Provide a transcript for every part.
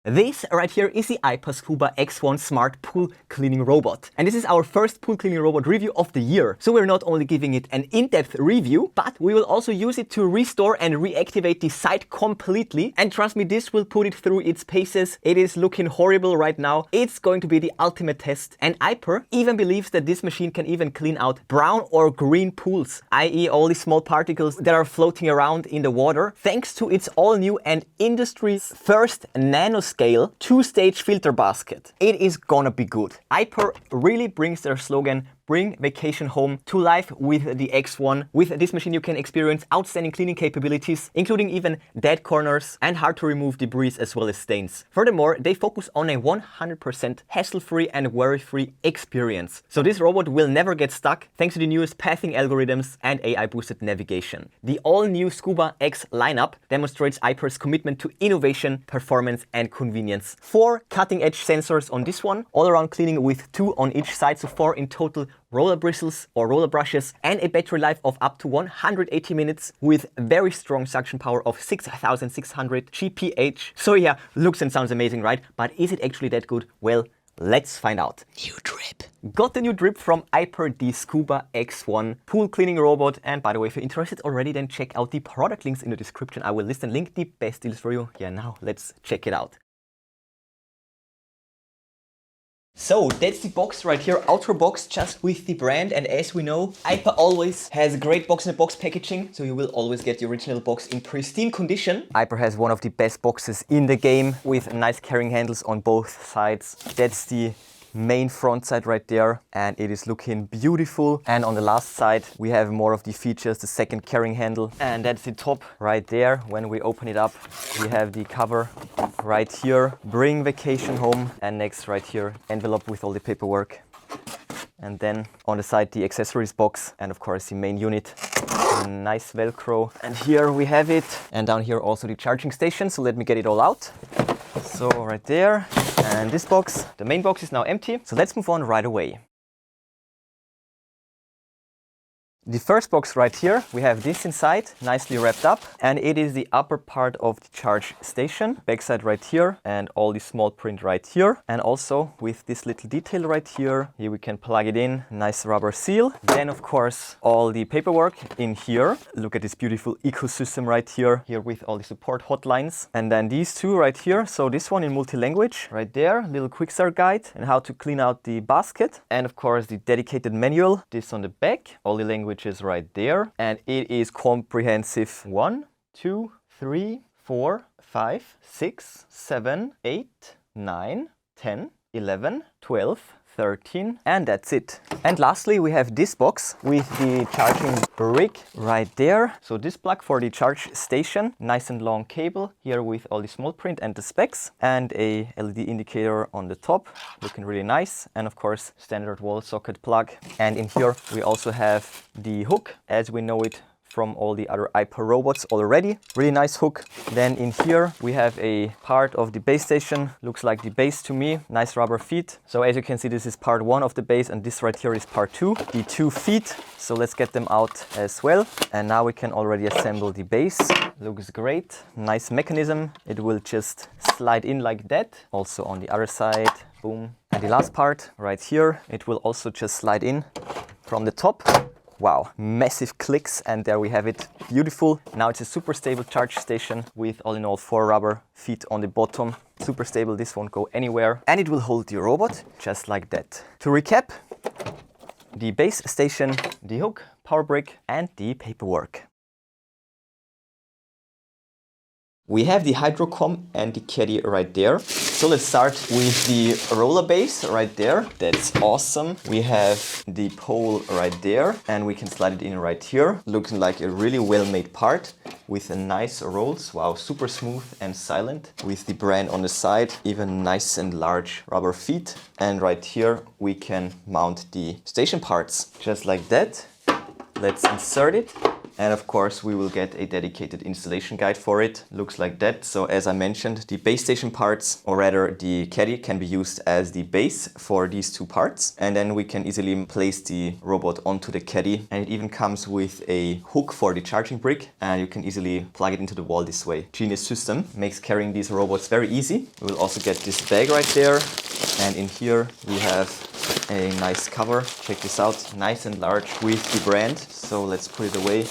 This right here is the Aiper Scuba X1 smart pool cleaning robot. And this is our first pool cleaning robot review of the year. So we're not only giving it an in-depth review, but we will also use it to restore and reactivate the site completely. And trust me, this will put it through its paces. It is looking horrible right now. It's going to be the ultimate test. And Aiper even believes that this machine can even clean out brown or green pools, i.e. all the small particles that are floating around in the water, thanks to its all new and industry's first nano-scale 2-stage filter basket. It is gonna be good. Aiper really brings their slogan, "Bring vacation home," to life with the X1. With this machine you can experience outstanding cleaning capabilities, including even dead corners and hard to remove debris as well as stains. Furthermore, they focus on a 100% hassle-free and worry-free experience. So this robot will never get stuck thanks to the newest pathing algorithms and AI-boosted navigation. The all-new Scuba X lineup demonstrates Aiper's commitment to innovation, performance and convenience. 4 cutting-edge sensors on this one, all-around cleaning with 2 on each side, so 4 in total roller bristles or roller brushes, and a battery life of up to 180 minutes with very strong suction power of 6600 GPH. So yeah, looks and sounds amazing, right? But is it actually that good? Well, let's find out. New drip. Got the new drip from Aiper, the Scuba X1 pool cleaning robot. And by the way, if you're interested already, then check out the product links in the description. I will list and link the best deals for you. Yeah, now let's check it out. So that's the box right here, outro box just with the brand, and as we know, Aiper always has great box-in-a-box packaging, so you will always get the original box in pristine condition. Aiper has one of the best boxes in the game with nice carrying handles on both sides. That's the main front side right there, and it is looking beautiful. And on the last side we have more of the features, the second carrying handle, and that's the top right there. When we open it up, we have the cover right here, "Bring vacation home," and next right here, envelope with all the paperwork. And then on the side the accessories box, and of course the main unit. Nice velcro, and here we have it, and down here also the charging station. So let me get it all out. So right there, and this box, the main box is now empty, so let's move on right away. The first box right here, we have this inside, nicely wrapped up, and it is the upper part of the charge station. Backside right here, and all the small print right here. And also with this little detail right here, here we can plug it in, nice rubber seal. Then of course, all the paperwork in here. Look at this beautiful ecosystem right here, here with all the support hotlines. And then these two right here, so this one in multi-language, right there, little quick start guide and how to clean out the basket. And of course the dedicated manual, this on the back, all the language is right there, and it is comprehensive. 1, 2, 3, 4, 5, 6, 7, 8, 9, 10, 11, 12, 13, and that's it. And lastly, we have this box with the charging brick right there. So this plug for the charge station, nice and long cable here with all the small print and the specs, and a LED indicator on the top, looking really nice. And of course, standard wall socket plug. And in here, we also have the hook as we know it from all the other Aiper robots already. Really nice hook. Then in here we have a part of the base station. Looks like the base to me. Nice rubber feet. So as you can see, this is part 1 of the base, and this right here is part 2. The 2 feet. So let's get them out as well. And now we can already assemble the base. Looks great. Nice mechanism. It will just slide in like that. Also on the other side. Boom. And the last part right here, it will also just slide in from the top. Wow, massive clicks, and there we have it. Beautiful. Now it's a super stable charge station with all in all 4 rubber feet on the bottom. Super stable, this won't go anywhere. And it will hold the robot just like that. To recap, the base station, the hook, power brick, and the paperwork. We have the HydroComm and the Caddy right there. So let's start with the roller base right there. That's awesome. We have the pole right there, and we can slide it in right here. Looking like a really well-made part with a nice rolls. Wow, super smooth and silent. With the brand on the side, even nice and large rubber feet. And right here we can mount the station parts just like that. Let's insert it. And of course, we will get a dedicated installation guide for it. Looks like that. So as I mentioned, the base station parts, or rather the caddy, can be used as the base for these two parts. And then we can easily place the robot onto the caddy. And it even comes with a hook for the charging brick. And you can easily plug it into the wall this way. Genius system. Makes carrying these robots very easy. We will also get this bag right there. And in here we have a nice cover. Check this out, nice and large with the brand. So let's put it away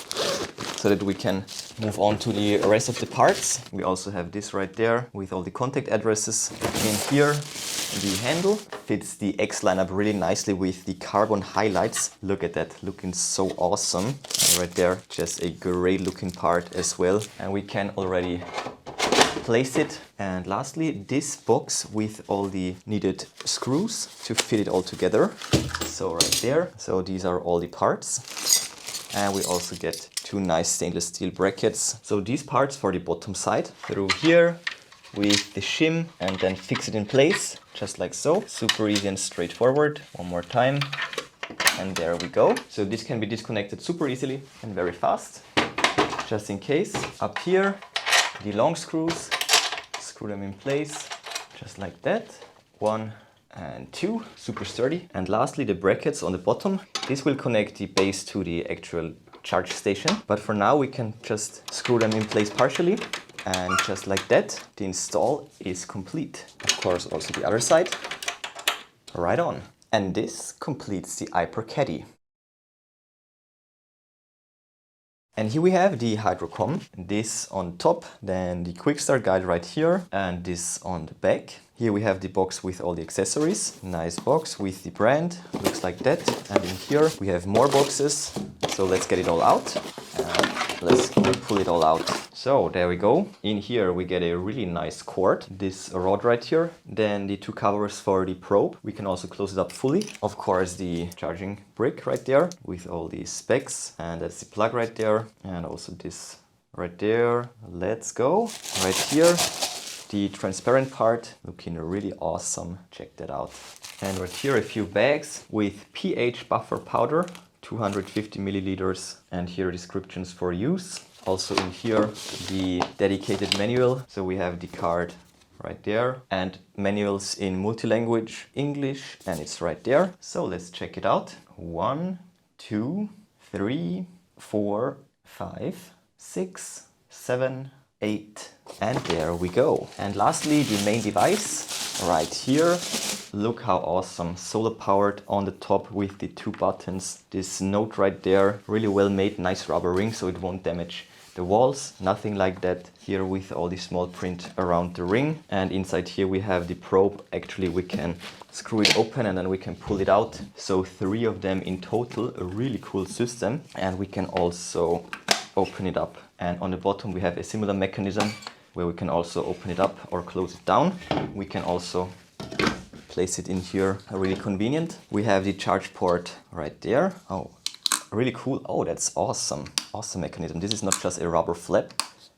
so that we can move on to the rest of the parts. We also have this right there with all the contact addresses. In here, the handle fits the X lineup really nicely with the carbon highlights. Look at that, looking so awesome. And right there, just a great looking part as well. And we can already place it. And lastly, this box with all the needed screws to fit it all together. So right there, so these are all the parts. And we also get two nice stainless steel brackets. So these parts for the bottom side through here with the shim and then fix it in place, just like so. Super easy and straightforward. One more time. And there we go. So this can be disconnected super easily and very fast. Just in case. Up here, the long screws, screw them in place, just like that. 1 and 2, super sturdy. And lastly, the brackets on the bottom. This will connect the base to the actual charge station. But for now, we can just screw them in place partially. And just like that, the install is complete. Of course, also the other side. Right on. And this completes the Aiper Caddy. And here we have the HydroComm, this on top, then the quick start guide right here, and this on the back. Here we have the box with all the accessories. Nice box with the brand, looks like that. And in here we have more boxes. So let's get it all out. Let's pull it all out. So there we go. In here we get a really nice cord, this rod right here. Then the two covers for the probe. We can also close it up fully. Of course, the charging brick right there with all these specs. And that's the plug right there. And also this right there. Let's go. Right here, the transparent part, looking really awesome. Check that out. And right here, a few bags with pH buffer powder. 250 milliliters, and here descriptions for use. Also in here, the dedicated manual. So we have the card right there and manuals in multi-language English, and it's right there. So let's check it out. 1, 2, 3, 4, 5, 6, 7, 8. And there we go. And lastly, the main device right here. Look how awesome, solar powered on the top with the two buttons. This note right there, really well made, nice rubber ring so it won't damage the walls. Nothing like that here with all the small print around the ring. And inside here we have the probe. Actually we can screw it open and then we can pull it out. So 3 of them in total, a really cool system. And we can also open it up. And on the bottom we have a similar mechanism where we can also open it up or close it down. We can also place it in here, really convenient. We have the charge port right there. Oh, really cool. Oh, that's awesome. Awesome mechanism. This is not just a rubber flap,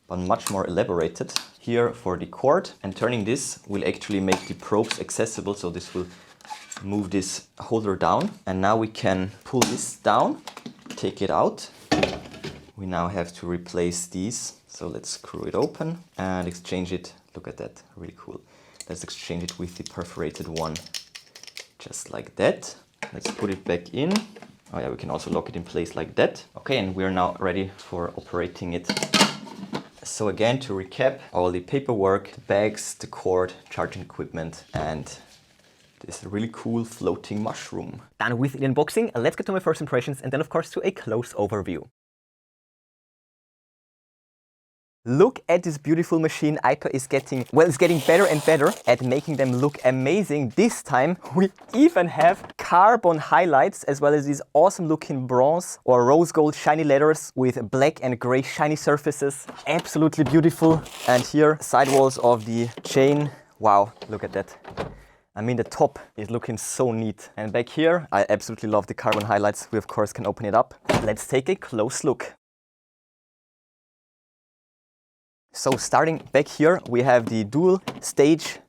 but much more elaborated. Here for the cord. And turning this will actually make the probes accessible. So this will move this holder down. And now we can pull this down, take it out. We now have to replace these. So let's screw it open and exchange it. Look at that, really cool. Let's exchange it with the perforated one, just like that. Let's put it back in. Oh yeah, we can also lock it in place like that. Okay, and we're now ready for operating it. So again, to recap, all the paperwork, the bags, the cord, charging equipment, and this really cool floating mushroom. Done with the unboxing, let's get to my first impressions and then of course to a close overview. Look at this beautiful machine. Aiper is getting, well, it's getting better and better at making them look amazing. This time we even have carbon highlights as well as these awesome looking bronze or rose gold shiny letters with black and gray shiny surfaces. Absolutely beautiful. And here, sidewalls of the chain. Wow, look at that. I mean, the top is looking so neat. And back here, I absolutely love the carbon highlights. We of course can open it up. Let's take a close look. So starting back here, we have the dual stage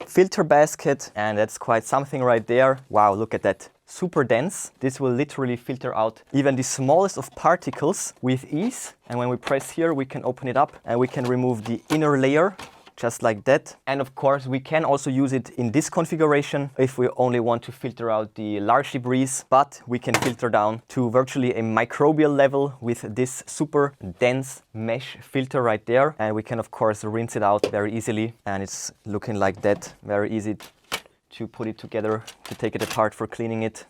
filter basket, and that's quite something right there. Wow, look at that. super dense. This will literally filter out even the smallest of particles with ease. And when we press here, we can open it up and we can remove the inner layer just like that. And of course, we can also use it in this configuration if we only want to filter out the large debris, but we can filter down to virtually a microbial level with this super dense mesh filter right there. And we can of course rinse it out very easily. And it's looking like that, very easy to put it together, to take it apart for cleaning it.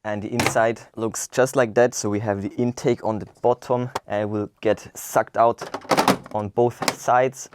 And the inside looks just like that. So we have the intake on the bottom and it will get sucked out on both sides.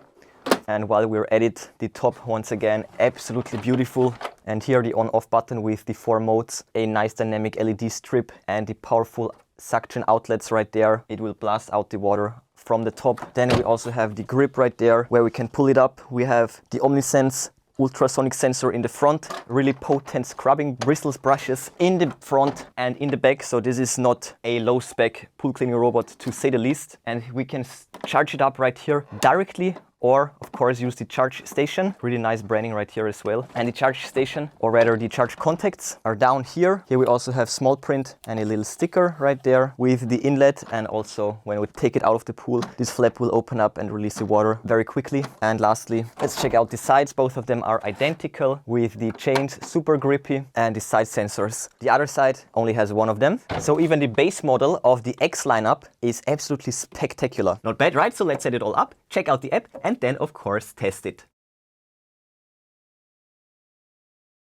And while we're at it, the top, once again, absolutely beautiful. And here the on-off button with the 4 modes, a nice dynamic LED strip and the powerful suction outlets right there. It will blast out the water from the top. Then we also have the grip right there where we can pull it up. We have the OmniSense ultrasonic sensor in the front, really potent scrubbing bristles brushes in the front and in the back. So this is not a low spec pool cleaning robot, to say the least. And we can charge it up right here directly, or of course use the charge station. Really nice branding right here as well. And the charge station, or rather the charge contacts, are down here. Here we also have small print and a little sticker right there with the inlet. And also when we take it out of the pool, this flap will open up and release the water very quickly. And lastly, let's check out the sides. Both of them are identical with the chains, super grippy, and the side sensors. The other side only has one of them. So even the base model of the X lineup is absolutely spectacular. Not bad, right? So let's set it all up, check out the app, and then of course test it.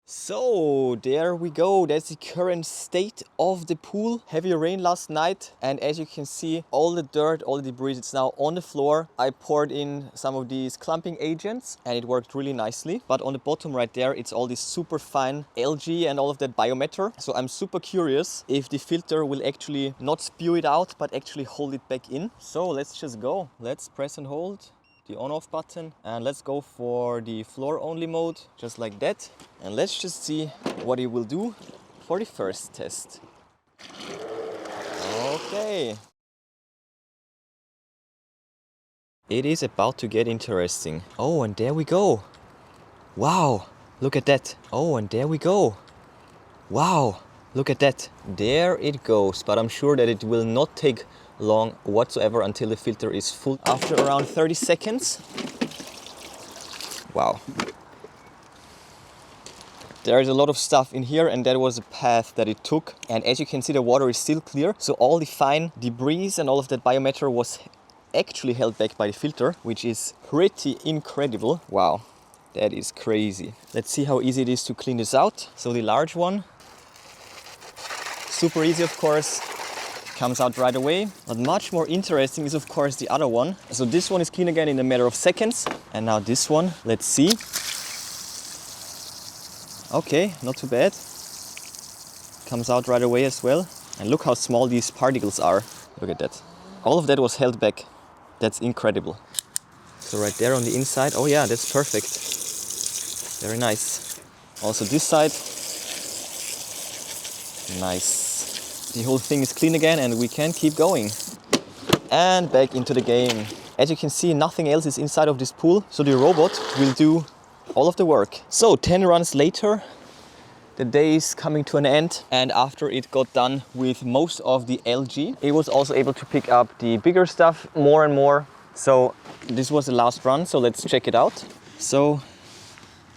So there we go, that's the current state of the pool. Heavy rain last night, and as you can see, all the dirt, all the debris, it's now on the floor. I poured in some of these clumping agents and it worked really nicely. But on the bottom right there, it's all this super fine algae and all of that biomatter. So I'm super curious if the filter will actually not spew it out, but actually hold it back in. So let's just go. Let's press and hold the on-off button and let's go for the floor only mode, just like that. And let's just see what it will do for the first test. Okay. It is about to get interesting. Oh, and there we go. Wow, look at that. Oh, and there we go. Wow, look at that. There it goes, but I'm sure that it will not take long whatsoever until the filter is full after around 30 seconds. Wow. There is a lot of stuff in here, and that was the path that it took. And as you can see, the water is still clear. So all the fine debris and all of that biomatter was actually held back by the filter, which is pretty incredible. Wow, that is crazy. Let's see how easy it is to clean this out. So the large one, super easy of course, comes out right away. But much more interesting is of course the other one. So this one is clean again in a matter of seconds. And now this one, let's see. Okay, not too bad. Comes out right away as well. And look how small these particles are. Look at that. All of that was held back. That's incredible. So right there on the inside, oh yeah, that's perfect. Very nice. Also this side, nice. The whole thing is clean again and we can keep going. And back into the game. As you can see, nothing else is inside of this pool, so the robot will do all of the work. So 10 runs later, the day is coming to an end, and after it got done with most of the algae, it was also able to pick up the bigger stuff more and more. So this was the last run, so let's check it out. So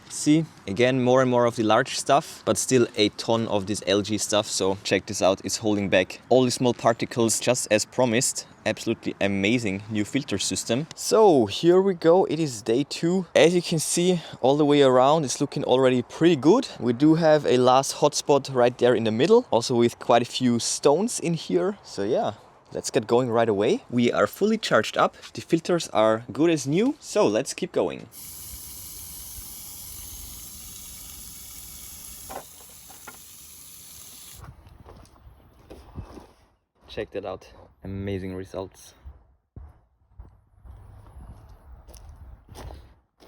see, again, more and more of the large stuff, but still a ton of this algae stuff. So check this out, it's holding back all the small particles just as promised. Absolutely amazing new filter system. So here we go, it is day 2. As you can see, all the way around, it's looking already pretty good. We do have a last hotspot right there in the middle, also with quite a few stones in here. So yeah, let's get going right away. We are fully charged up, the filters are good as new, so let's keep going. Check that out. Amazing results.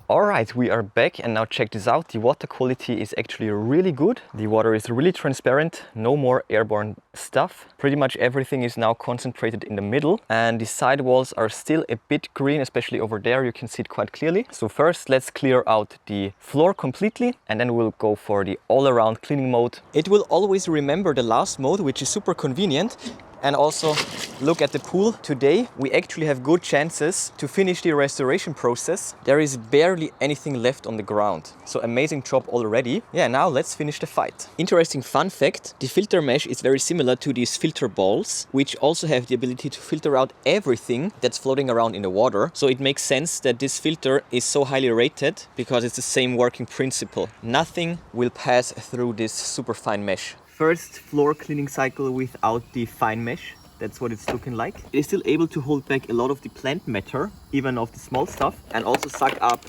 Alright, we are back and now check this out. The water quality is actually really good. The water is really transparent, no more airborne stuff. Pretty much everything is now concentrated in the middle, and the side walls are still a bit green, especially over there, you can see it quite clearly. So first let's clear out the floor completely and then we'll go for the all-around cleaning mode. It will always remember the last mode, which is super convenient. And also look at the pool. Today we actually have good chances to finish the restoration process. There is barely anything left on the ground. So amazing job already. Yeah, now let's finish the fight. Interesting fun fact, the filter mesh is very similar to these filter balls, which also have the ability to filter out everything that's floating around in the water. So it makes sense that this filter is so highly rated because it's the same working principle. Nothing will pass through this super fine mesh. First floor cleaning cycle without the fine mesh. That's what it's looking like. It is still able to hold back a lot of the plant matter, even of the small stuff, and also suck up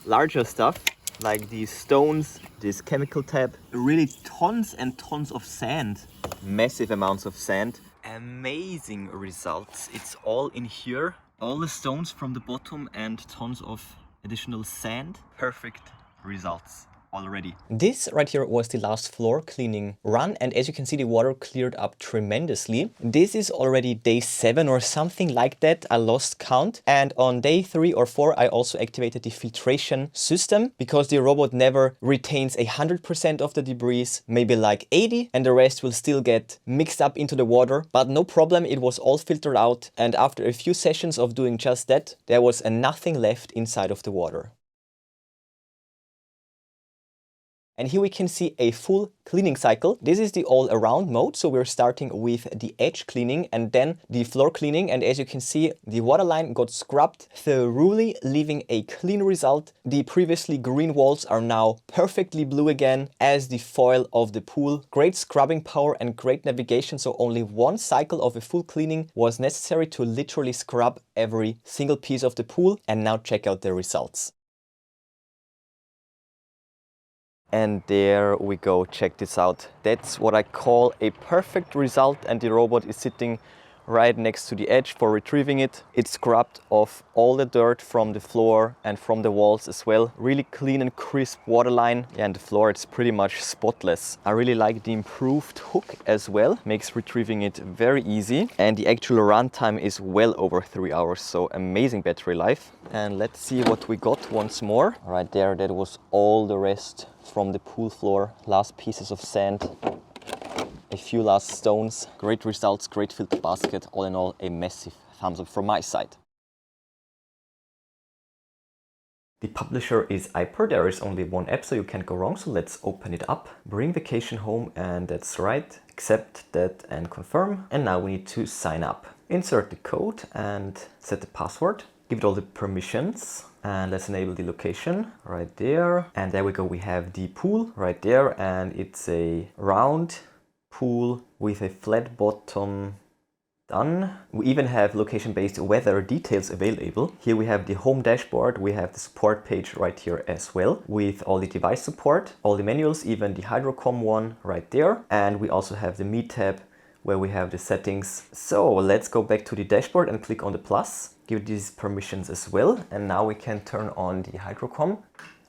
larger stuff like these stones, this chemical tab. Really tons and tons of sand. Massive amounts of sand. Amazing results. It's all in here. All the stones from the bottom and tons of additional sand. Perfect results already. This right here was the last floor cleaning run, and as you can see, the water cleared up tremendously. This is already day 7 or something like that. I lost count. And on day 3 or 4 I also activated the filtration system, because the robot never retains 100% of the debris, maybe like 80, and the rest will still get mixed up into the water. But no problem, it was all filtered out, and after a few sessions of doing just that, there was nothing left inside of the water. And here we can see a full cleaning cycle. This is the all-around mode, so we're starting with the edge cleaning and then the floor cleaning. And as you can see, the waterline got scrubbed thoroughly, leaving a clean result. The previously green walls are now perfectly blue again as the foil of the pool. Great scrubbing power and great navigation, so only one cycle of a full cleaning was necessary to literally scrub every single piece of the pool. And now check out the results. And there we go, check this out. That's what I call a perfect result, and the robot is sitting right next to the edge for retrieving it. It scrubbed off all the dirt from the floor and from the walls as well. Really clean and crisp waterline. Yeah, and the floor, it's pretty much spotless. I really like the improved hook as well. Makes retrieving it very easy. And the actual run time is well over 3 hours, so amazing battery life. And let's see what we got once more. Right there, that was all the rest from the pool floor. Last pieces of sand. A few last stones. Great results, great filter basket. All in all, a massive thumbs up from my side. The publisher is Aiper. There is only one app, so you can't go wrong. So let's open it up. Bring vacation home, and that's right. Accept that and confirm. And now we need to sign up. Insert the code and set the password. Give it all the permissions. And let's enable the location right there. And there we go. We have the pool right there, and it's a round pool with a flat bottom. Done. We even have location-based weather details available. Here we have the home dashboard. We have the support page right here as well, with all the device support, all the manuals, even the HydroComm one right there. And we also have the Me tab where we have the settings. So let's go back to the dashboard and click on the plus. Give these permissions as well. And now we can turn on the HydroComm.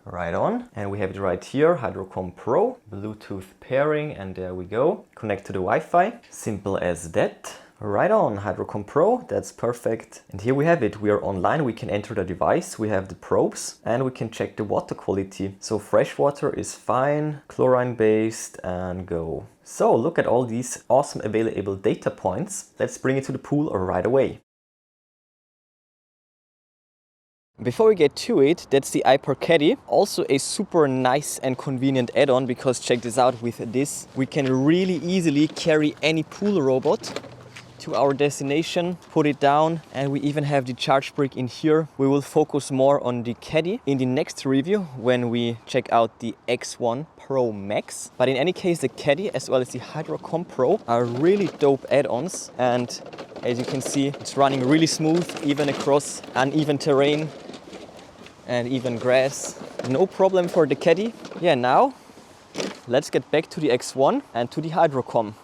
Right on, and we have it right here, HydroComm Pro, Bluetooth pairing, and there we go. Connect to the Wi-Fi, simple as that. Right on, HydroComm Pro, that's perfect. And here we have it, we are online, we can enter the device, we have the probes, and we can check the water quality. So fresh water is fine, chlorine based, and go. So look at all these awesome available data points. Let's bring it to the pool right away. Before we get to it, that's the Aiper Caddy. Also a super nice and convenient add-on, because check this out, with this we can really easily carry any pool robot to our destination, put it down, and we even have the charge brick in here. We will focus more on the Caddy in the next review when we check out the X1 Pro Max. But in any case, the Caddy as well as the HydroComm Pro are really dope add-ons, and as you can see, it's running really smooth even across uneven terrain and even grass. No problem for the Caddy. Yeah, now let's get back to the X1 and to the HydroComm.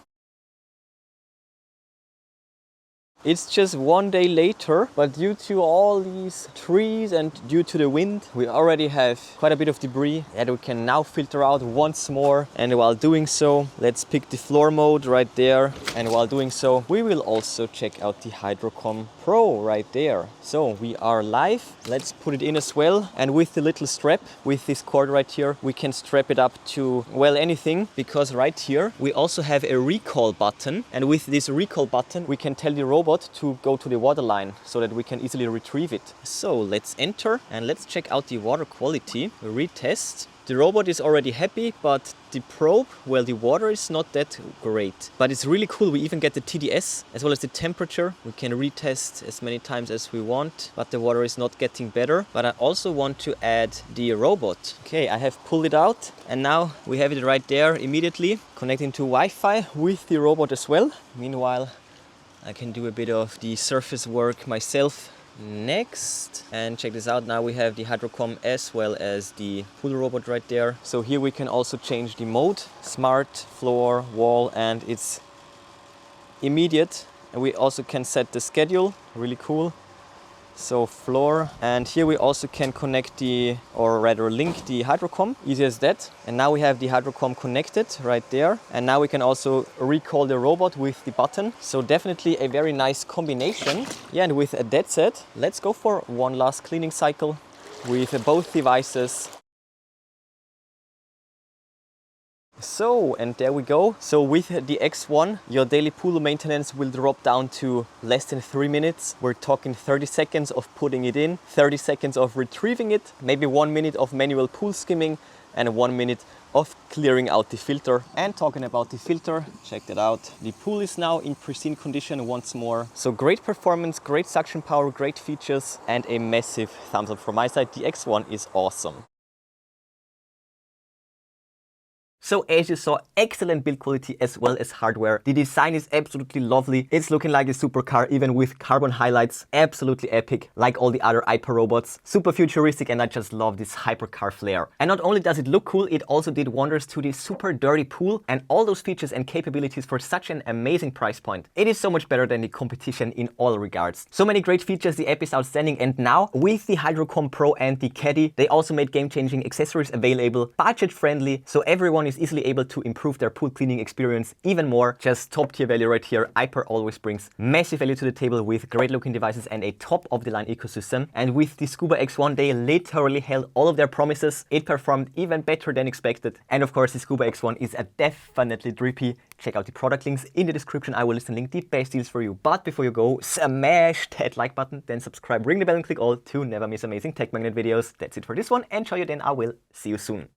It's just one day later, but due to all these trees and due to the wind, we already have quite a bit of debris that we can now filter out once more. And while doing so, let's pick the floor mode right there. And while doing so, we will also check out the HydroComm Pro right there. So we are live. Let's put it in as well. And with the little strap, with this cord right here, we can strap it up to, well, anything, because right here we also have a recall button. And with this recall button, we can tell the robot to go to the water line so that we can easily retrieve it. So let's enter and let's check out the water quality, retest. The robot is already happy, but the probe, well, the water is not that great. But it's really cool. We even get the TDS as well as the temperature. We can retest as many times as we want, but the water is not getting better. But I also want to add the robot. Okay, I have pulled it out and now we have it right there immediately connecting to Wi-Fi with the robot as well. Meanwhile, I can do a bit of the surface work myself next. And check this out, now we have the HydroComm as well as the pool robot right there. So here we can also change the mode, smart, floor, wall, and it's immediate. And we also can set the schedule, really cool. So floor, and here we also can connect the, or rather link the HydroComm, easy as that. And now we have the HydroComm connected right there. And now we can also recall the robot with the button. So definitely a very nice combination. Yeah, and with that said, let's go for one last cleaning cycle with both devices. So, and there we go. So with the X1, your daily pool maintenance will drop down to less than 3 minutes. We're talking 30 seconds of putting it in, 30 seconds of retrieving it, maybe 1 minute of manual pool skimming, and 1 minute of clearing out the filter. And talking about the filter, check that out. The pool is now in pristine condition once more. So great performance, great suction power, great features, and a massive thumbs up from my side. The X1 is awesome. So as you saw, excellent build quality as well as hardware. The design is absolutely lovely. It's looking like a supercar, even with carbon highlights. Absolutely epic, like all the other Aiper robots. Super futuristic, and I just love this hypercar flair. And not only does it look cool, it also did wonders to the super dirty pool and all those features and capabilities for such an amazing price point. It is so much better than the competition in all regards. So many great features, the app is outstanding, and now with the HydroComm Pro and the Caddy, they also made game-changing accessories available, budget-friendly, so everyone is easily able to improve their pool cleaning experience even more. Just top tier value right here. Aiper always brings massive value to the table with great looking devices and a top of the line ecosystem. And with the Scuba X1, they literally held all of their promises. It performed even better than expected. And of course, the Scuba X1 is a definitely drippy. Check out the product links in the description. I will list and link the best deals for you. But before you go, smash that like button, then subscribe, ring the bell and click all to never miss amazing tech magnet videos. That's it for this one. Enjoy it, and I will see you soon.